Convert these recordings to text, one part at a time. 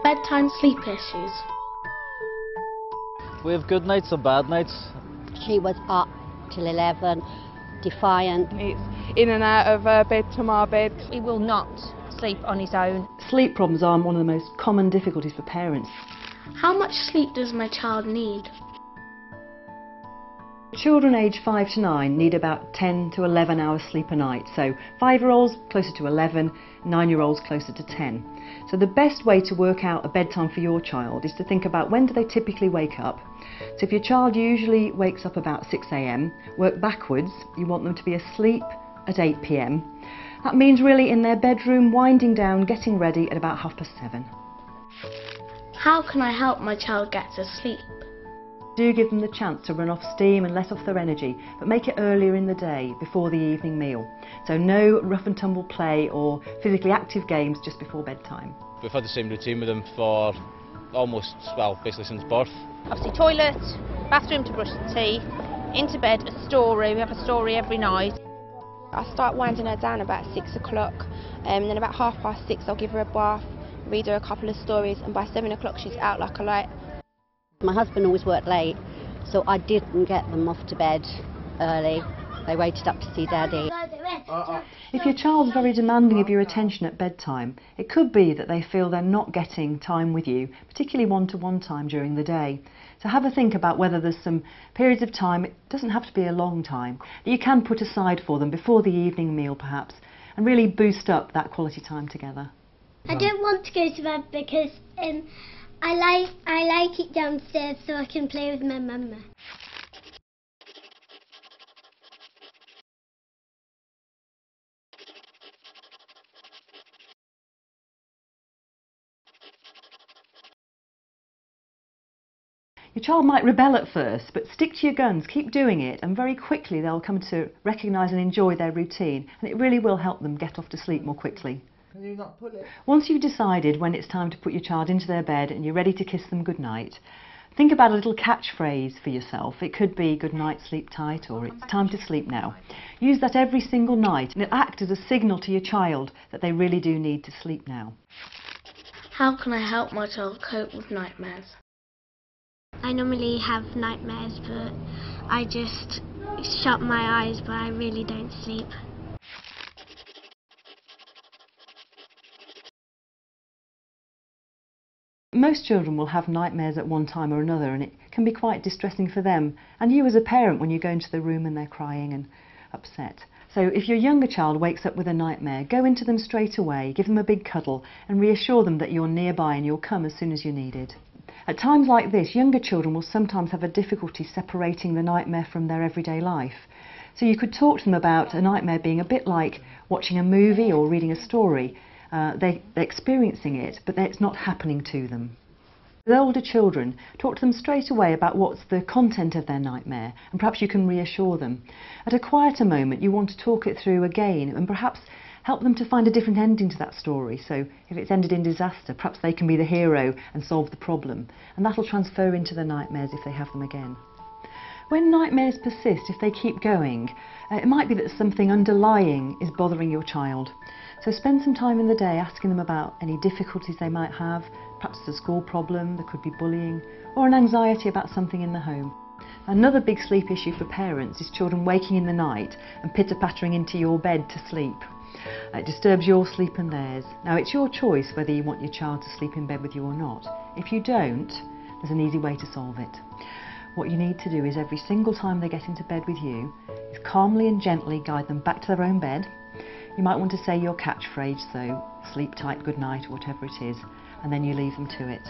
bedtime sleep issues? We have good nights or bad nights. She was up till 11, defiant. It's in and out of bed to my bed. He will not sleep on his own. Sleep problems are one of the most common difficulties for parents. How much sleep does my child need? Children aged 5 to 9 need about 10 to 11 hours sleep a night. So 5-year-olds closer to 11, 9-year-olds closer to 10. So the best way to work out a bedtime for your child is to think about when do they typically wake up. So if your child usually wakes up about 6 AM, work backwards. You want them to be asleep at 8 PM. That means really in their bedroom, winding down, getting ready at about 7:30. How can I help my child get to sleep? Do give them the chance to run off steam and let off their energy, but make it earlier in the day, before the evening meal. So no rough and tumble play or physically active games just before bedtime. We've had the same routine with them for almost, well, basically since birth. Obviously toilet, bathroom to brush the teeth, into bed, a story. We have a story every night. I start winding her down about 6 o'clock, and then about 6:30 I'll give her a bath, read her a couple of stories, and by 7 o'clock she's out like a light. My husband always worked late, so I didn't get them off to bed early. They waited up to see Daddy. If your child's very demanding of your attention at bedtime, it could be that they feel they're not getting time with you, particularly one-to-one time during the day. So have a think about whether there's some periods of time, it doesn't have to be a long time, that you can put aside for them before the evening meal perhaps, and really boost up that quality time together. I don't want to go to bed because I like it downstairs so I can play with my mama. Your child might rebel at first, but stick to your guns, keep doing it, and very quickly they'll come to recognise and enjoy their routine, and it really will help them get off to sleep more quickly. Can you not pull it? Once you've decided when it's time to put your child into their bed and you're ready to kiss them goodnight, think about a little catchphrase for yourself. It could be "good night, sleep tight," or "it's time to sleep now." Use that every single night, and it'll act as a signal to your child that they really do need to sleep now. How can I help my child cope with nightmares? I normally have nightmares, but I just shut my eyes, but I really don't sleep. Most children will have nightmares at one time or another, and it can be quite distressing for them and you as a parent when you go into the room and they're crying and upset. So if your younger child wakes up with a nightmare, go into them straight away, give them a big cuddle and reassure them that you're nearby and you'll come as soon as you're needed. At times like this, younger children will sometimes have a difficulty separating the nightmare from their everyday life. So you could talk to them about a nightmare being a bit like watching a movie or reading a story. They're experiencing it, but it's not happening to them. With older children, talk to them straight away about what's the content of their nightmare, and perhaps you can reassure them. At a quieter moment, you want to talk it through again, and perhaps help them to find a different ending to that story. So if it's ended in disaster, perhaps they can be the hero and solve the problem, and that'll transfer into the nightmares if they have them again. When nightmares persist, if they keep going, it might be that something underlying is bothering your child. So spend some time in the day asking them about any difficulties they might have, perhaps it's a school problem, there could be bullying, or an anxiety about something in the home. Another big sleep issue for parents is children waking in the night and pitter-pattering into your bed to sleep. It disturbs your sleep and theirs. Now it's your choice whether you want your child to sleep in bed with you or not. If you don't, there's an easy way to solve it. What you need to do is every single time they get into bed with you, is calmly and gently guide them back to their own bed. You might want to say your catchphrase, so sleep tight, good night, or whatever it is, and then you leave them to it.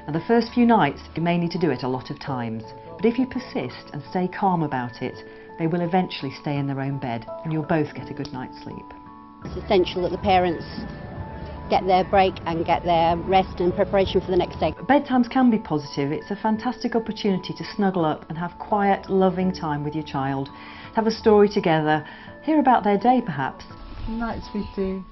Now the first few nights you may need to do it a lot of times, but if you persist and stay calm about it, they will eventually stay in their own bed and you'll both get a good night's sleep. It's essential that the parents get their break and get their rest and preparation for the next day. Bedtimes can be positive. It's a fantastic opportunity to snuggle up and have quiet, loving time with your child. Have a story together, hear about their day perhaps. Good night, sweetie.